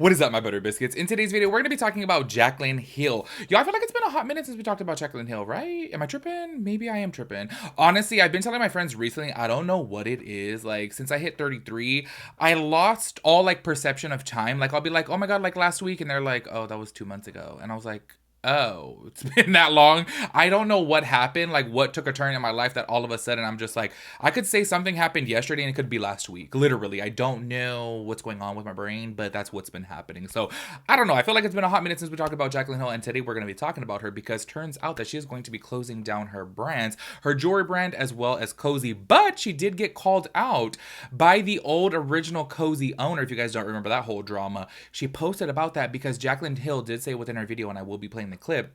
What is up, my butter biscuits? In today's video, we're going to be talking about Jaclyn Hill. Yo, I feel like it's been a hot minute since we talked about Jaclyn Hill, right? Am I tripping? Maybe I am tripping. Honestly, I've been telling my friends recently, I don't know what it is. Like, since I hit 33, I lost all, like, perception of time. Like, I'll be like, oh my God, like last week. And they're like, oh, that was 2 months ago. And I was like, oh, it's been that long. I don't know what happened, like what took a turn in my life that all of a sudden I'm just like, I could say something happened yesterday and it could be last week. Literally, I don't know what's going on with my brain, but that's what's been happening. So I don't know. I feel like it's been a hot minute since we talked about Jaclyn Hill, and today we're going to be talking about her because turns out that she is going to be closing down her brands, her jewelry brand as well as Koze. But she did get called out by the old original Koze owner. If you guys don't remember that whole drama, she posted about that because Jaclyn Hill did say within her video, and I will be playing the clip,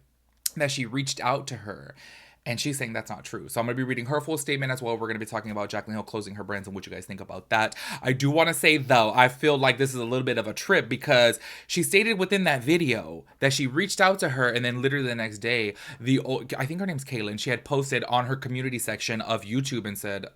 that she reached out to her. And she's saying that's not true. So I'm going to be reading her full statement as well. We're going to be talking about Jaclyn Hill closing her brands and what you guys think about that. I do want to say, though, I feel like this is a little bit of a trip because she stated within that video that she reached out to her, and then literally the next day, I think her name's Jaclyn, she had posted on her community section of YouTube and said,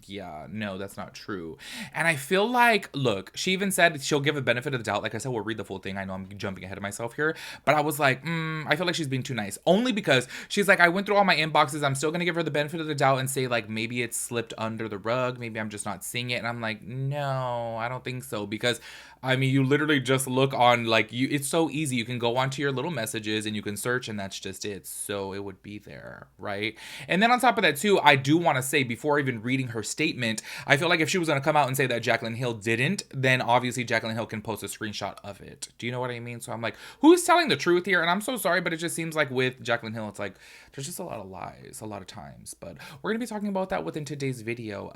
yeah, no, that's not true. And I feel like, look, she even said she'll give a benefit of the doubt. Like I said, we'll read the full thing. I know I'm jumping ahead of myself here, but I was like, I feel like she's being too nice. Only because she's like, I went through all my inboxes. I'm still gonna give her the benefit of the doubt and say like maybe it's slipped under the rug, maybe I'm just not seeing it. And I'm like, no, I don't think so, because I mean, you literally just look on, like, it's so easy. You can go onto your little messages and you can search, and that's just it. So it would be there, right? And then on top of that too, I do want to say, before even reading her statement, I feel like if she was going to come out and say that Jaclyn Hill didn't, then obviously Jaclyn Hill can post a screenshot of it. Do you know what I mean? So I'm like, who's telling the truth here? And I'm so sorry, but it just seems like with Jaclyn Hill, it's like there's just a lot of lies a lot of times. But we're going to be talking about that within today's video.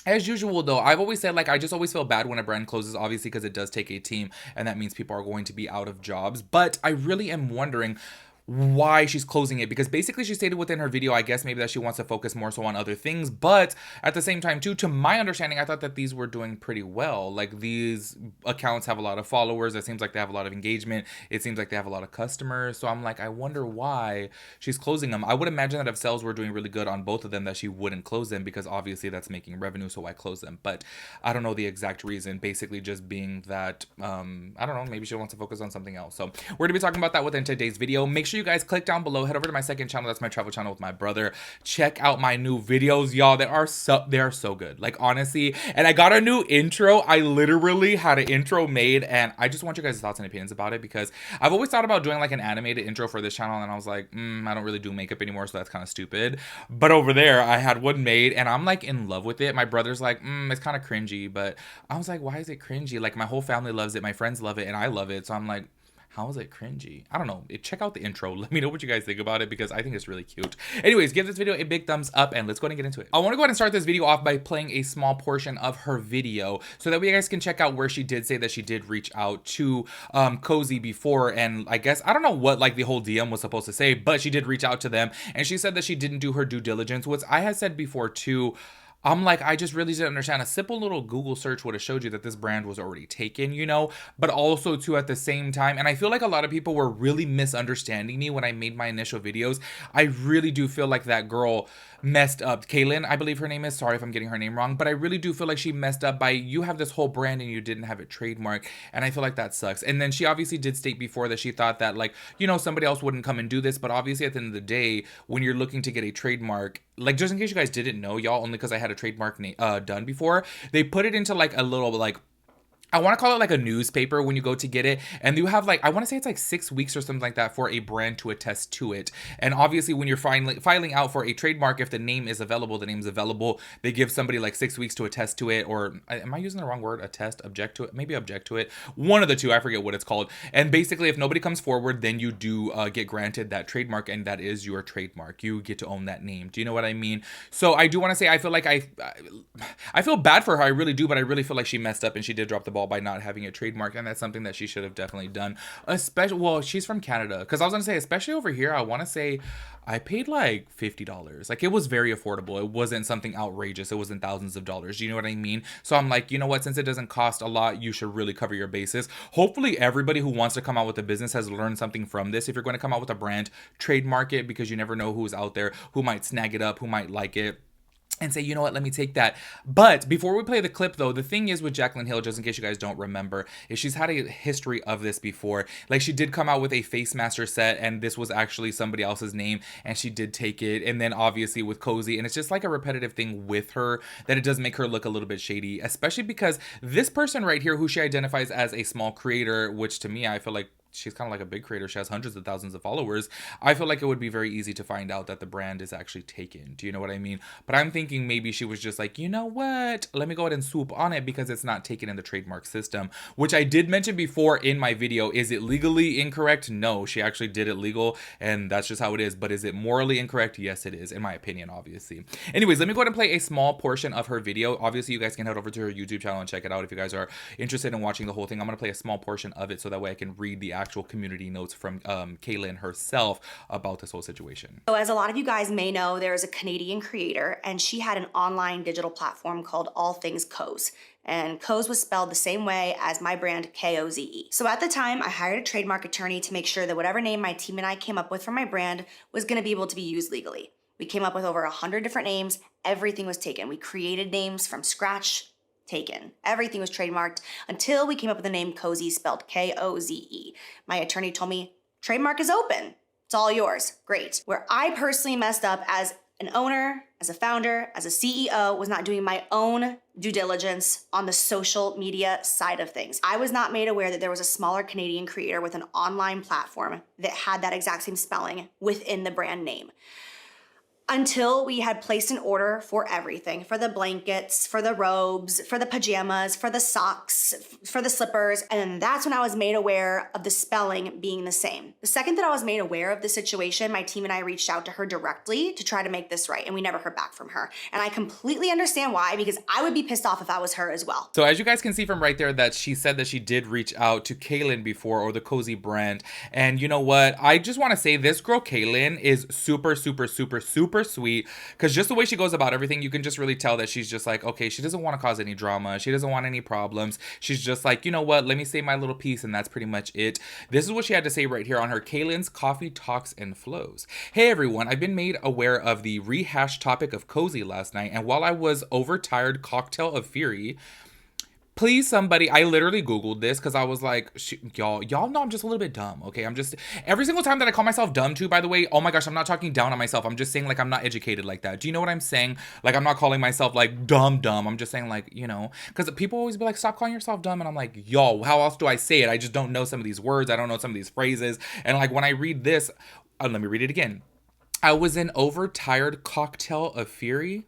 As usual, though, I've always said, like, I just always feel bad when a brand closes, obviously, because it does take a team, and that means people are going to be out of jobs. But I really am wondering why she's closing it, because basically she stated within her video, I guess maybe that she wants to focus more so on other things, but at the same time too, to my understanding, I thought that these were doing pretty well. Like, these accounts have a lot of followers, it seems like they have a lot of engagement, it seems like they have a lot of customers. So I'm like, I wonder why she's closing them. I would imagine that if sales were doing really good on both of them, that she wouldn't close them, because obviously that's making revenue, so why close them? But I don't know the exact reason, basically just being that I don't know, maybe she wants to focus on something else. So we're gonna be talking about that within today's video. Make sure you guys click down below, head over to my second channel, that's my travel channel with my brother. Check out my new videos, y'all. They are so good, like, honestly. And I got a new intro. I literally had an intro made, and I just want your guys' thoughts and opinions about it, because I've always thought about doing like an animated intro for this channel, and I was like, I don't really do makeup anymore, so that's kind of stupid. But over there I had one made, and I'm like in love with it. My brother's like, it's kind of cringy, but I was like, why is it cringy? Like, my whole family loves it, my friends love it, and I love it. So I'm like, how is it cringy? I don't know. Check out the intro. Let me know what you guys think about it, because I think it's really cute. Anyways, give this video a big thumbs up, and let's go ahead and get into it. I want to go ahead and start this video off by playing a small portion of her video so that you guys can check out where she did say that she did reach out to Koze before. And I guess, I don't know what like the whole DM was supposed to say, but she did reach out to them, and she said that she didn't do her due diligence, which I had said before too. I'm like, I just really didn't understand. A simple little Google search would have showed you that this brand was already taken, you know, but also too at the same time. And I feel like a lot of people were really misunderstanding me when I made my initial videos. I really do feel like that girl messed up. Jaclyn, I believe her name is. Sorry if I'm getting her name wrong, but I really do feel like she messed up by, you have this whole brand and you didn't have it trademarked. And I feel like that sucks. And then she obviously did state before that she thought that, like, you know, somebody else wouldn't come and do this. But obviously at the end of the day, when you're looking to get a trademark, like, just in case you guys didn't know, y'all, only because I had a trademark done before, they put it into like a little, like, I want to call it like a newspaper when you go to get it, and you have like, I want to say it's like 6 weeks or something like that for a brand to attest to it. And obviously when you're filing out for a trademark, if the name is available, the name's available, they give somebody like 6 weeks to attest to it, or am I using the wrong word? Attest, object to it, maybe object to it, one of the two, I forget what it's called. And basically if nobody comes forward, then you do get granted that trademark, and that is your trademark. You get to own that name. Do you know what I mean? So I do want to say, I feel like I feel bad for her, I really do, but I really feel like she messed up and she did drop the ball by not having a trademark, and that's something that she should have definitely done. Especially, well, she's from Canada, because I was gonna say, especially over here, I want to say I paid like $50. Like, it was very affordable. It wasn't something outrageous. It wasn't thousands of dollars. Do you know what I mean? So I'm like, you know what? Since it doesn't cost a lot, you should really cover your bases. Hopefully everybody who wants to come out with a business has learned something from this. If you're going to come out with a brand, trademark it, because you never know who's out there who might snag it up, who might like it. and say, you know what, let me take that. But before we play the clip, though, the thing is with Jaclyn Hill, just in case you guys don't remember, is she's had a history of this before. Like, she did come out with a Face Master set, and this was actually somebody else's name, and she did take it. And then obviously with Koze, and it's just like a repetitive thing with her that it does make her look a little bit shady, especially because this person right here, who she identifies as a small creator, which to me, I feel like she's kind of like a big creator. She has hundreds of thousands of followers. I feel like it would be very easy to find out that the brand is actually taken. Do you know what I mean? But I'm thinking maybe she was just like, you know what? Let me go ahead and swoop on it because it's not taken in the trademark system, which I did mention before in my video. Is it legally incorrect? No, she actually did it legal, and that's just how it is. But is it morally incorrect? Yes, it is, in my opinion, obviously. Anyways, let me go ahead and play a small portion of her video. Obviously, you guys can head over to her YouTube channel and check it out if you guys are interested in watching the whole thing. I'm going to play a small portion of it so that way I can read the actual community notes from Jaclyn herself about this whole situation. So as a lot of you guys may know, there is a Canadian creator, and she had an online digital platform called All Things Koze. And Koze was spelled the same way as my brand, Koze. So at the time, I hired a trademark attorney to make sure that whatever name my team and I came up with for my brand was going to be able to be used legally. We came up with over 100 different names. Everything was taken. We created names from scratch. Taken. Everything was trademarked until we came up with the name Koze, spelled Koze. My attorney told me, trademark is open. It's all yours. Great. Where I personally messed up as an owner, as a founder, as a CEO, was not doing my own due diligence on the social media side of things. I was not made aware that there was a smaller Canadian creator with an online platform that had that exact same spelling within the brand name. Until we had placed an order for everything, for the blankets, for the robes, for the pajamas, for the socks, for the slippers. And that's when I was made aware of the spelling being the same. The second that I was made aware of the situation, my team and I reached out to her directly to try to make this right. And we never heard back from her. And I completely understand why, because I would be pissed off if I was her as well. So as you guys can see from right there that she said that she did reach out to Jaclyn before, or the Koze brand. And you know what? I just want to say this girl Jaclyn is super, super, super, super sweet, because just the way she goes about everything, you can just really tell that she's just like, okay, she doesn't want to cause any drama, she doesn't want any problems, she's just like, you know what, let me say my little piece, and that's pretty much it. This is what she had to say right here on her Jaclyn's Coffee Talks and Flows. Hey everyone, I've been made aware of the rehashed topic of Koze last night, and while I was overtired cocktail of fury, please, somebody, I literally Googled this because I was like, y'all know I'm just a little bit dumb, okay? I'm just, every single time that I call myself dumb too, by the way, oh my gosh, I'm not talking down on myself. I'm just saying, like, I'm not educated like that. Do you know what I'm saying? Like, I'm not calling myself, like, dumb. I'm just saying, like, you know, because people always be like, stop calling yourself dumb. And I'm like, yo, how else do I say it? I just don't know some of these words. I don't know some of these phrases. And, like, when I read this, let me read it again. I was an overtired cocktail of fury.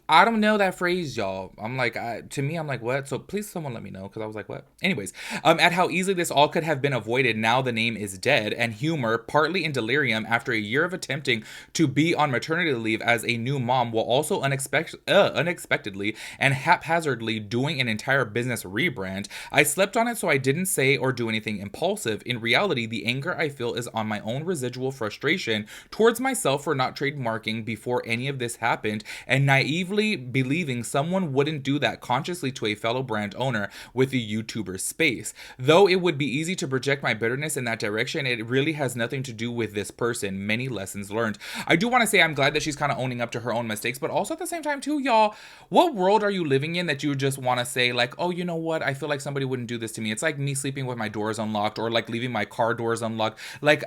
I don't know that phrase, y'all. I'm like, to me, I'm like, what? So please someone let me know, because I was like, what? Anyways, at how easily this all could have been avoided, now the name is dead, and humor, partly in delirium after a year of attempting to be on maternity leave as a new mom, while also unexpectedly and haphazardly doing an entire business rebrand. I slept on it so I didn't say or do anything impulsive. In reality, the anger I feel is on my own residual frustration towards myself for not trademarking before any of this happened, and naively believing someone wouldn't do that consciously to a fellow brand owner with the YouTuber space. Though it would be easy to project my bitterness in that direction, it really has nothing to do with this person. Many lessons learned. I do want to say I'm glad that she's kind of owning up to her own mistakes, but also at the same time too, y'all, what world are you living in that you just want to say like, oh, you know what? I feel like somebody wouldn't do this to me. It's like me sleeping with my doors unlocked, or like leaving my car doors unlocked. Like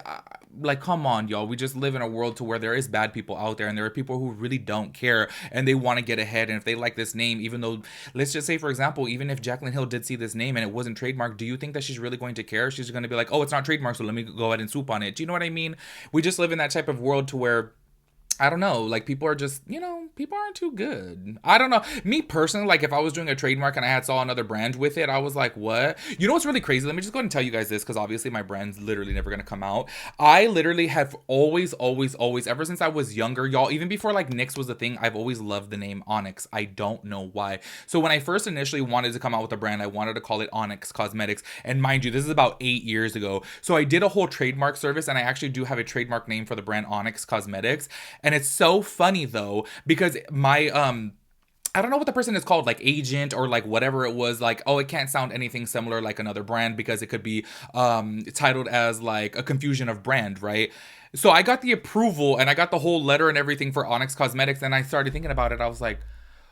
come on, y'all. We just live in a world to where there is bad people out there, and there are people who really don't care, and they want to get ahead. And if they like this name, even though, let's just say, for example, even if Jaclyn Hill did see this name and it wasn't trademarked, do you think that she's really going to care? She's going to be like, oh, it's not trademarked, so let me go ahead and swoop on it. Do you know what I mean? We just live in that type of world to where, I don't know, like people are just, you know, people aren't too good. I don't know. Me personally, like if I was doing a trademark and I had saw another brand with it, I was like, what? You know what's really crazy? Let me just go ahead and tell you guys this, because obviously my brand's literally never going to come out. I literally have always, ever since I was younger, y'all, even before like Nyx was a thing, I've always loved the name Onyx. I don't know why. So when I first initially wanted to come out with a brand, I wanted to call it Onyx Cosmetics. And mind you, this is about 8 years ago. So I did a whole trademark service, and I actually do have a trademark name for the brand Onyx Cosmetics. And it's so funny though, because my I don't know what the person is called, like agent or like whatever it was, like, oh, it can't sound anything similar like another brand because it could be titled as like a confusion of brand, right? So I got the approval and I got the whole letter and everything for Onyx Cosmetics, and I started thinking about it. I was like,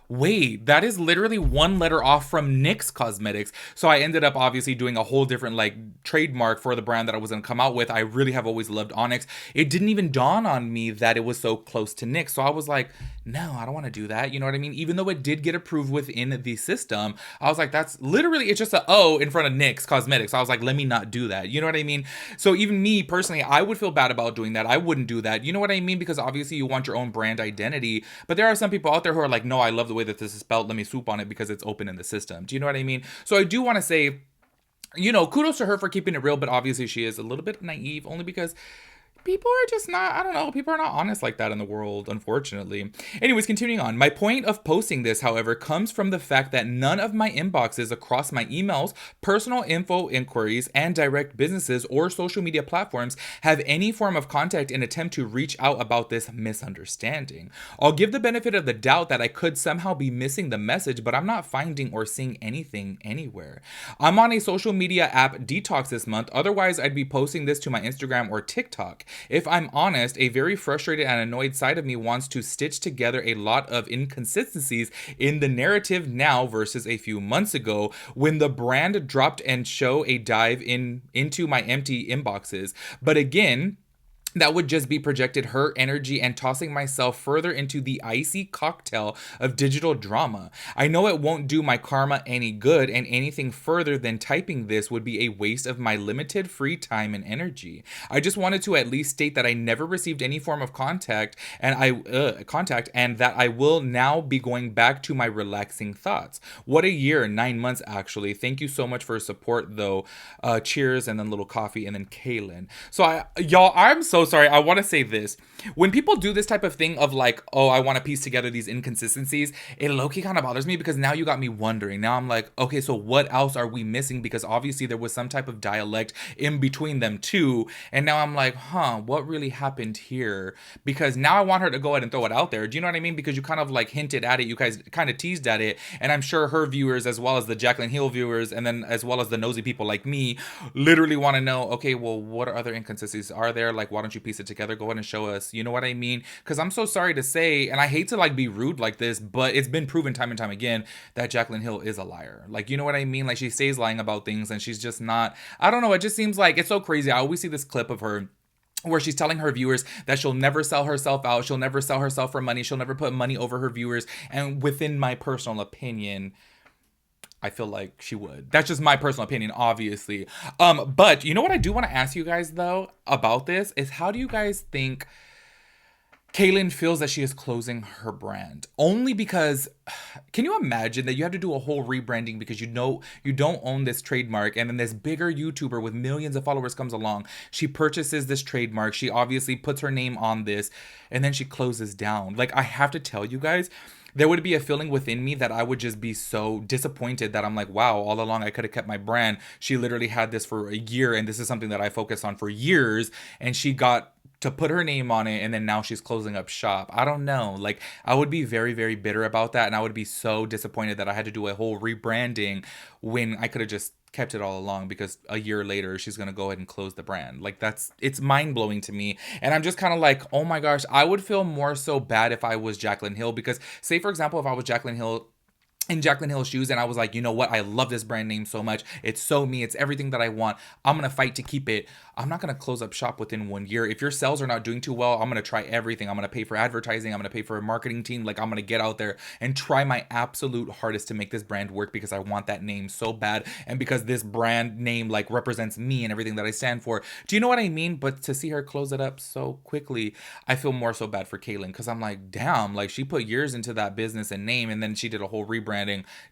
wait, that is literally one letter off from NYX Cosmetics. So I ended up obviously doing a whole different like trademark for the brand that I was gonna come out with. I really have always loved Onyx. It didn't even dawn on me that it was so close to NYX. So I was like, no, I don't want to do that. You know what I mean? Even though it did get approved within the system, I was like, that's literally, it's just a O in front of NYX Cosmetics. I was like, let me not do that. You know what I mean? So even me personally, I would feel bad about doing that. I wouldn't do that. You know what I mean? Because obviously you want your own brand identity. But there are some people out there who are like, no, I love the way that this is spelled. Let me swoop on it because it's open in the system. Do you know what I mean? So I do want to say, kudos to her for keeping it real, but obviously she is a little bit naive only because people are just not, I don't know, people are not honest like that in the world, unfortunately. Anyways, continuing on. My point of posting this, however, comes from the fact that none of my inboxes across my emails, personal info inquiries, and direct businesses or social media platforms have any form of contact in attempt to reach out about this misunderstanding. I'll give the benefit of the doubt that I could somehow be missing the message, but I'm not finding or seeing anything anywhere. I'm on a social media app detox this month, otherwise I'd be posting this to my Instagram or TikTok. If I'm honest, a very frustrated and annoyed side of me wants to stitch together a lot of inconsistencies in the narrative now versus a few months ago when the brand dropped and show a dive into my empty inboxes. But again, that would just be projected hurt energy and tossing myself further into the icy cocktail of digital drama. I know it won't do my karma any good, and anything further than typing this would be a waste of my limited free time and energy. I just wanted to at least state that I never received any form of contact and that I will now be going back to my relaxing thoughts. What a year, 9 months actually. Thank you so much for support though. Cheers, and then little coffee, and then Kaylin. So I'm so sorry. I want to say this. When people do this type of thing of like, oh, I want to piece together these inconsistencies, it low-key kind of bothers me because now you got me wondering. Now I'm like, okay, so what else are we missing? Because obviously there was some type of dialect in between them too. And now I'm like, what really happened here? Because now I want her to go ahead and throw it out there. Do you know what I mean? Because you kind of like hinted at it. You guys kind of teased at it. And I'm sure her viewers, as well as the Jaclyn Hill viewers, and then as well as the nosy people like me, literally want to know, okay, well, what other inconsistencies are there? Like, why don't you piece it together? Go ahead and show us. You know what I mean? Because I'm so sorry to say, and I hate to like be rude like this, but it's been proven time and time again that Jaclyn Hill is a liar. Like, you know what I mean? Like, she stays lying about things, and she's just not, I don't know, it just seems like it's so crazy. I always see this clip of her where she's telling her viewers that she'll never sell herself out, she'll never sell herself for money, she'll never put money over her viewers. And within my personal opinion, I feel like she would. That's just my personal opinion, obviously. But you know what I do want to ask you guys though about this is, how do you guys think Kaylin feels that she is closing her brand? Only because, can you imagine that you have to do a whole rebranding because you don't own this trademark, and then this bigger YouTuber with millions of followers comes along. She purchases this trademark. She obviously puts her name on this, and then she closes down. Like, I have to tell you guys, there would be a feeling within me that I would just be so disappointed that I'm like, wow, all along I could have kept my brand. She literally had this for a year, and this is something that I focused on for years, and she got to put her name on it, and then now she's closing up shop. I don't know. Like, I would be very, very bitter about that, and I would be so disappointed that I had to do a whole rebranding when I could have just kept it all along, because a year later she's gonna go ahead and close the brand. Like, it's mind-blowing to me, and I'm just kind of like, oh my gosh, I would feel more so bad if I was Jaclyn Hill. Because say for example, if I was Jaclyn Hill in Jaclyn Hill's shoes, and I was like, you know what, I love this brand name so much, it's so me, it's everything that I want, I'm gonna fight to keep it. I'm not gonna close up shop within 1 year. If your sales are not doing too well, I'm gonna try everything. I'm gonna pay for advertising, I'm gonna pay for a marketing team. Like, I'm gonna get out there and try my absolute hardest to make this brand work, because I want that name so bad, and because this brand name like represents me and everything that I stand for. Do you know what I mean? But to see her close it up so quickly, I feel more so bad for Kaylin, because I'm like, damn, like, she put years into that business and name, and then she did a whole rebranding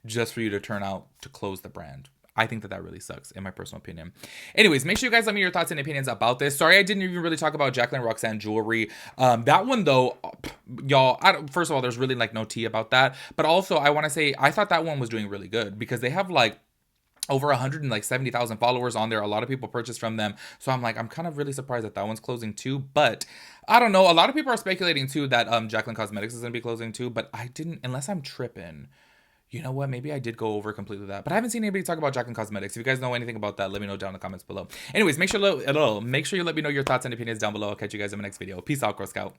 just for you to turn out to close the brand. I think that really sucks, in my personal opinion. Anyways, make sure you guys let me your thoughts and opinions about this. Sorry, I didn't even really talk about Jaclyn Roxanne jewelry. That one though, y'all, first of all, there's really like no tea about that. But also, I want to say, I thought that one was doing really good, because they have like over 170,000 followers on there. A lot of people purchase from them. So I'm like, I'm kind of really surprised that that one's closing too. But I don't know. A lot of people are speculating too that Jaclyn Cosmetics is going to be closing too. But I didn't, unless I'm tripping. You know what? Maybe I did go over completely that. But I haven't seen anybody talk about Jaclyn Cosmetics. If you guys know anything about that, let me know down in the comments below. Anyways, make sure you let me know your thoughts and opinions down below. I'll catch you guys in my next video. Peace out, Girl Scout.